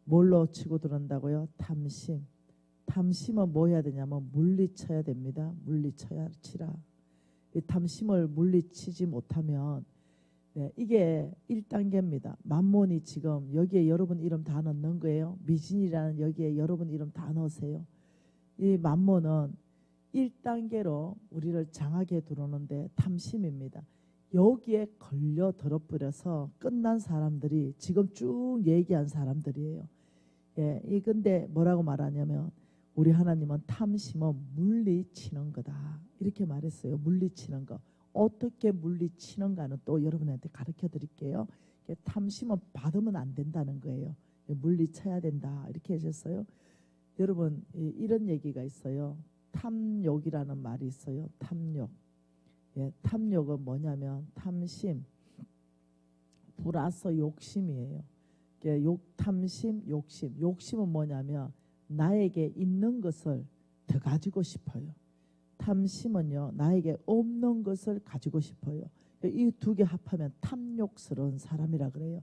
뭘로 치고 들어온다고요? 탐심. 탐심은 뭐 해야 되냐면 물리쳐야 됩니다. 물리쳐야 치라. 이 탐심을 물리치지 못하면 이게 1단계입니다. 만몬이 지금 여기에 여러분 이름 다 넣는 거예요. 미진이라는 여기에 여러분 이름 다 넣으세요. 이 만몬은 1단계로 우리를 장악해 들어오는데 탐심입니다. 여기에 걸려 들어버려서 끝난 사람들이 지금 쭉 얘기한 사람들이에요. 근데 뭐라고 말하냐면 우리 하나님은 탐심은 물리치는 거다. 이렇게 말했어요. 물리치는 거. 어떻게 물리치는가는 또 여러분한테 가르쳐 드릴게요. 탐심은 받으면 안 된다는 거예요. 물리쳐야 된다. 이렇게 하셨어요. 여러분 이런 얘기가 있어요. 탐욕이라는 말이 있어요. 탐욕. 탐욕은 뭐냐면 탐심 플러스 욕심이에요. 탐심, 욕심. 욕심은 뭐냐면 나에게 있는 것을 더 가지고 싶어요. 탐심은요 나에게 없는 것을 가지고 싶어요. 이 2개 합하면 탐욕스러운 사람이라 그래요.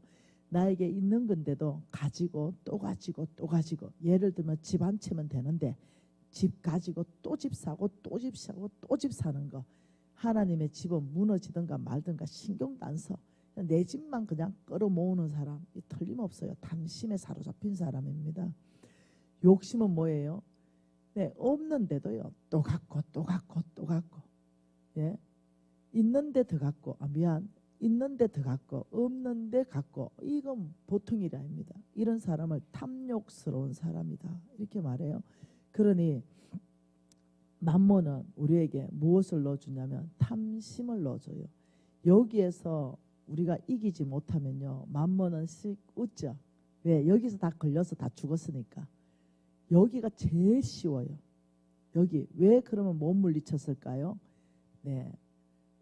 나에게 있는 건데도 가지고 또 가지고 또 가지고. 예를 들면 집 한 채면 되는데 집 가지고 또 집 사고 또 집 사고 또 집 사는 거. 하나님의 집은 무너지든가 말든가 신경도 안 써. 내 집만 그냥 끌어모으는 사람 틀림없어요. 탐심에 사로잡힌 사람입니다. 욕심은 뭐예요? 네, 없는데도요. 또 갖고 또 갖고 또 갖고. 예. 있는데 더 갖고. 있는데 더 갖고 없는데 갖고. 이건 보통 일이 아닙니다. 이런 사람을 탐욕스러운 사람이다. 이렇게 말해요. 그러니 만몬은 우리에게 무엇을 넣어주냐면 탐심을 넣어줘요. 여기에서 우리가 이기지 못하면요. 만몬은 씩 웃죠. 왜? 여기서 다 걸려서 다 죽었으니까. 여기가 제일 쉬워요. 여기 왜 그러면 못 물리쳤을까요? 네,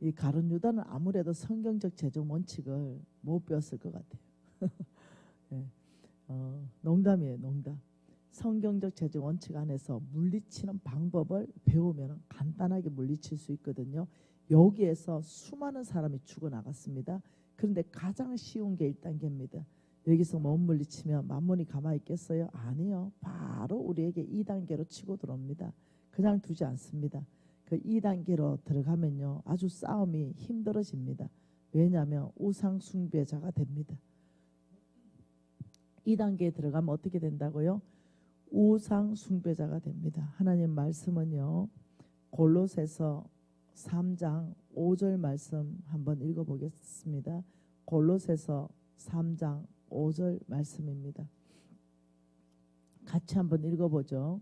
이 가룟 유다는 아무래도 성경적 재정 원칙을 못 배웠을 것 같아요. 네, 농담이에요, 농담. 성경적 재정 원칙 안에서 물리치는 방법을 배우면 간단하게 물리칠 수 있거든요. 여기에서 수많은 사람이 죽어나갔습니다. 그런데 가장 쉬운 게 1단계입니다. 여기서 못 물리치면 만몬이 가만히 있겠어요? 아니요. 바로 우리에게 2단계로 치고 들어옵니다. 그냥 두지 않습니다. 그 2단계로 들어가면요. 아주 싸움이 힘들어집니다. 왜냐하면 우상 숭배자가 됩니다. 2단계에 들어가면 어떻게 된다고요? 우상 숭배자가 됩니다. 하나님 말씀은요. 골로새서 3장 5절 말씀 한번 읽어보겠습니다. 골로새서 3장 5절 말씀입니다. 같이 한번 읽어보죠.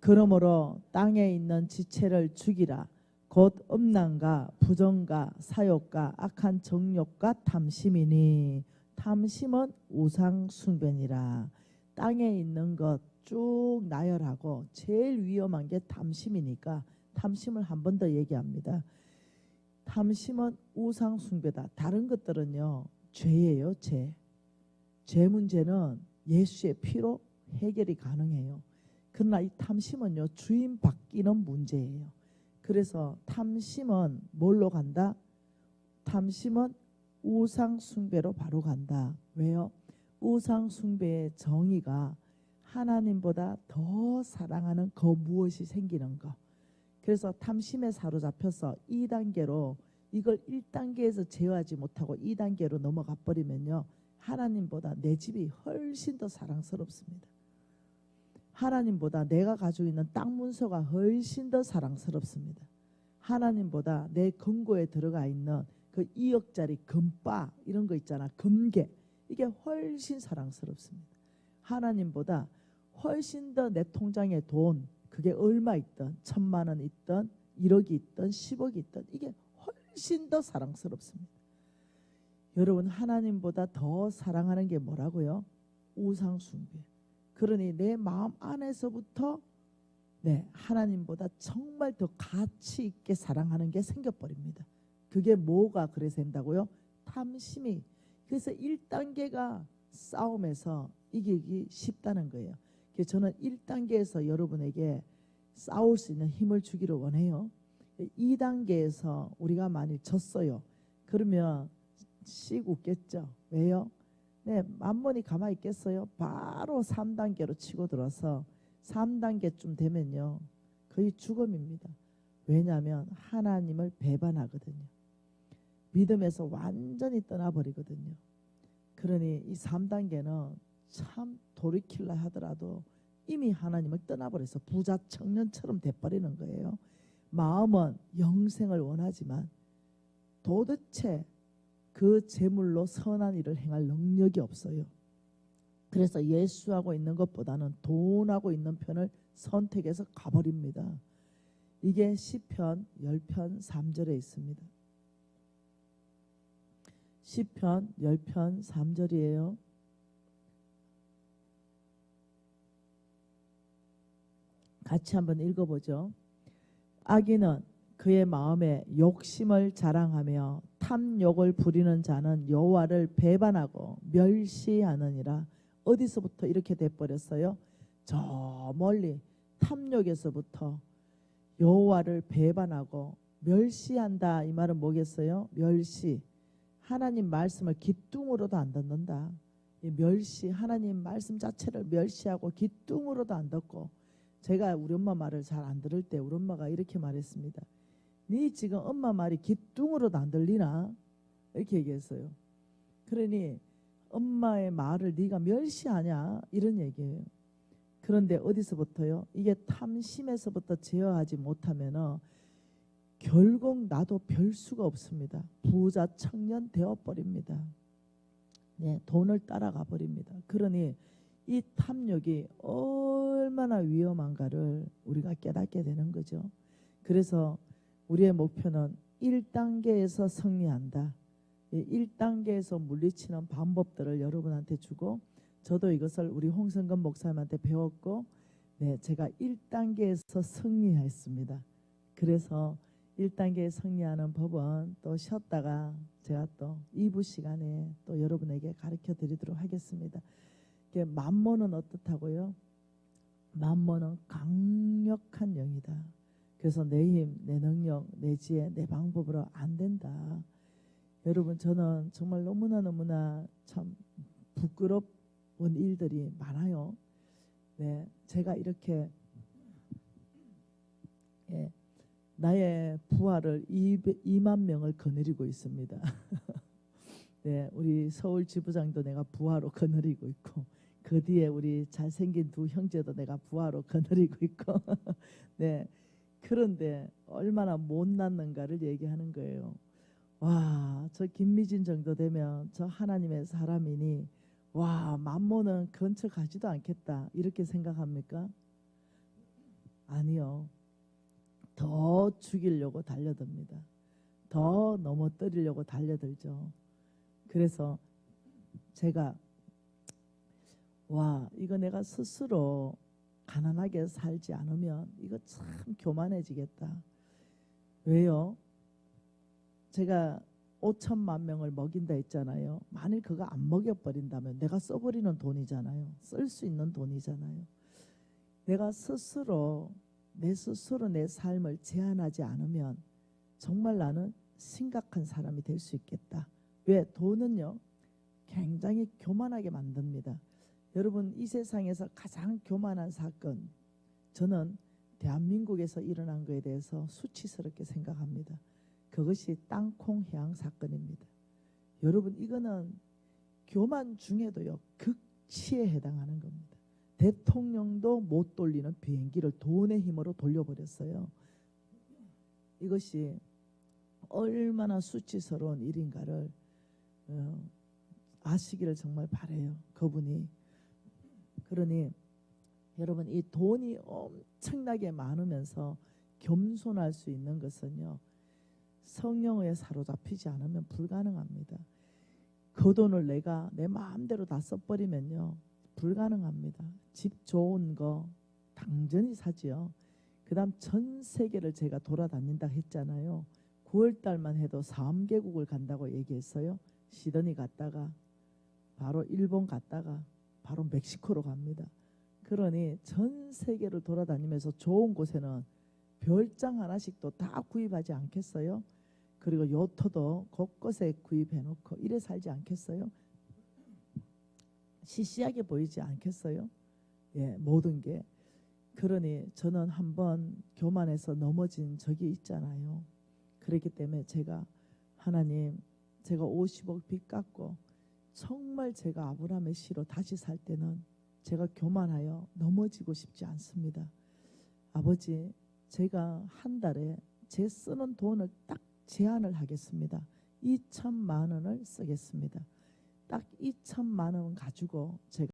그러므로 땅에 있는 지체를 죽이라. 곧 음란과 부정과 사욕과 악한 정욕과 탐심이니 탐심은 우상 숭배니라. 땅에 있는 것 쭉 나열하고 제일 위험한 게 탐심이니까 탐심을 한 번 더 얘기합니다. 탐심은 우상 숭배다. 다른 것들은요. 죄예요. 죄 문제는 예수의 피로 해결이 가능해요. 그러나 이 탐심은요. 주인 바뀌는 문제예요. 그래서 탐심은 뭘로 간다? 탐심은 우상 숭배로 바로 간다. 왜요? 우상 숭배의 정의가 하나님보다 더 사랑하는 그 무엇이 생기는 거. 그래서 탐심에 사로잡혀서 2단계로 이걸 1단계에서 제어하지 못하고 2단계로 넘어가 버리면요. 하나님보다 내 집이 훨씬 더 사랑스럽습니다. 하나님보다 내가 가지고 있는 땅 문서가 훨씬 더 사랑스럽습니다. 하나님보다 내 금고에 들어가 있는 그 2억짜리 금바 이런 거 있잖아. 금괴. 이게 훨씬 사랑스럽습니다. 하나님보다 훨씬 더 내 통장에 돈 그게 얼마 있든 1,000만 원 있든 1억이 있든 10억이 있든 이게 훨씬 더 사랑스럽습니다. 여러분 하나님보다 더 사랑하는 게 뭐라고요? 우상 숭배. 그러니 내 마음 안에서부터 하나님보다 정말 더 가치 있게 사랑하는 게 생겨버립니다. 그게 뭐가 그래서 된다고요? 탐심이. 그래서 1단계가 싸움에서 이기기 쉽다는 거예요. 그래서 저는 1단계에서 여러분에게 싸울 수 있는 힘을 주기를 원해요. 2단계에서 우리가 만일 졌어요. 그러면 씩 웃겠죠. 왜요? 만몬이 가만히 있겠어요? 바로 3단계로 치고 들어서 3단계쯤 되면요. 거의 죽음입니다. 왜냐하면 하나님을 배반하거든요. 믿음에서 완전히 떠나버리거든요. 그러니 이 3단계는 참 돌이킬라 하더라도 이미 하나님을 떠나버려서 부자 청년처럼 돼버리는 거예요. 마음은 영생을 원하지만 도대체 그 재물로 선한 일을 행할 능력이 없어요. 그래서 예수하고 있는 것보다는 돈하고 있는 편을 선택해서 가버립니다. 이게 시편 10편 3절에 있습니다. 시편 10편 3절이에요. 같이 한번 읽어보죠. 악인은 그의 마음에 욕심을 자랑하며 탐욕을 부리는 자는 여호와를 배반하고 멸시하느니라. 어디서부터 이렇게 돼버렸어요? 저 멀리 탐욕에서부터 여호와를 배반하고 멸시한다. 이 말은 뭐겠어요? 멸시. 하나님 말씀을 기뚱으로도 안 듣는다. 이 멸시, 하나님 말씀 자체를 멸시하고 기뚱으로도 안 듣고. 제가 우리 엄마 말을 잘 안 들을 때 우리 엄마가 이렇게 말했습니다. 네 지금 엄마 말이 기뚱으로도 안 들리나? 이렇게 얘기했어요. 그러니 엄마의 말을 네가 멸시하냐? 이런 얘기예요. 그런데 어디서부터요? 이게 탐심에서부터 제어하지 못하면은 결국 나도 별 수가 없습니다. 부자 청년 되어버립니다. 네, 돈을 따라가 버립니다. 그러니 이 탐욕이 얼마나 위험한가를 우리가 깨닫게 되는 거죠. 그래서 우리의 목표는 1단계에서 승리한다. 1단계에서 물리치는 방법들을 여러분한테 주고, 저도 이것을 우리 홍성근 목사님한테 배웠고, 네, 제가 1단계에서 승리했습니다. 그래서 1단계 승리하는 법은 또 쉬었다가 제가 또 2부 시간에 또 여러분에게 가르쳐 드리도록 하겠습니다. 만몬은 어떻다고요? 만몬은 강력한 영이다. 그래서 내 힘, 내 능력, 내 지혜, 내 방법으로 안 된다. 여러분, 저는 정말 너무나 참 부끄러운 일들이 많아요. 네, 제가 이렇게 나의 부하를 2만 명을 거느리고 있습니다. 네, 우리 서울 지부장도 내가 부하로 거느리고 있고, 그 뒤에 우리 잘생긴 두 형제도 내가 부하로 거느리고 있고 네, 그런데 얼마나 못 낳는가를 얘기하는 거예요. 와, 저 김미진 정도 되면 저 하나님의 사람이니 와, 만모는 근처 가지도 않겠다 이렇게 생각합니까? 아니요. 더 죽이려고 달려듭니다. 더 넘어뜨리려고 달려들죠. 그래서 제가 와, 이거 내가 스스로 가난하게 살지 않으면 이거 참 교만해지겠다. 왜요? 제가 5천만 명을 먹인다 했잖아요. 만일 그거 안 먹여버린다면 내가 써버리는 돈이잖아요. 쓸 수 있는 돈이잖아요. 내가 스스로 내 삶을 제한하지 않으면 정말 나는 심각한 사람이 될 수 있겠다. 왜? 돈은요, 굉장히 교만하게 만듭니다. 여러분, 이 세상에서 가장 교만한 사건, 저는 대한민국에서 일어난 것에 대해서 수치스럽게 생각합니다. 그것이 땅콩 해양 사건입니다. 여러분, 이거는 교만 중에도요, 극치에 해당하는 겁니다. 대통령도 못 돌리는 비행기를 돈의 힘으로 돌려버렸어요. 이것이 얼마나 수치스러운 일인가를 아시기를 정말 바라요. 그분이. 그러니 여러분, 이 돈이 엄청나게 많으면서 겸손할 수 있는 것은요, 성령에 사로잡히지 않으면 불가능합니다. 그 돈을 내가 내 마음대로 다 써버리면요, 불가능합니다. 집 좋은 거 당연히 사지요. 그 다음 전 세계를 제가 돌아다닌다 했잖아요. 9월달만 해도 3개국을 간다고 얘기했어요. 시드니 갔다가 바로 일본 갔다가 바로 멕시코로 갑니다. 그러니 전 세계를 돌아다니면서 좋은 곳에는 별장 하나씩도 다 구입하지 않겠어요? 그리고 요트도 곳곳에 구입해놓고 이래 살지 않겠어요? 시시하게 보이지 않겠어요? 예, 모든 게. 그러니 저는 한번 교만해서 넘어진 적이 있잖아요. 그렇기 때문에 제가 하나님, 제가 50억 빚 갚고 정말 제가 아브라함의 씨로 다시 살 때는 제가 교만하여 넘어지고 싶지 않습니다. 아버지, 제가 한 달에 제 쓰는 돈을 딱 제한을 하겠습니다. 2천만 원을 쓰겠습니다. 딱 2천만 원 가지고 제가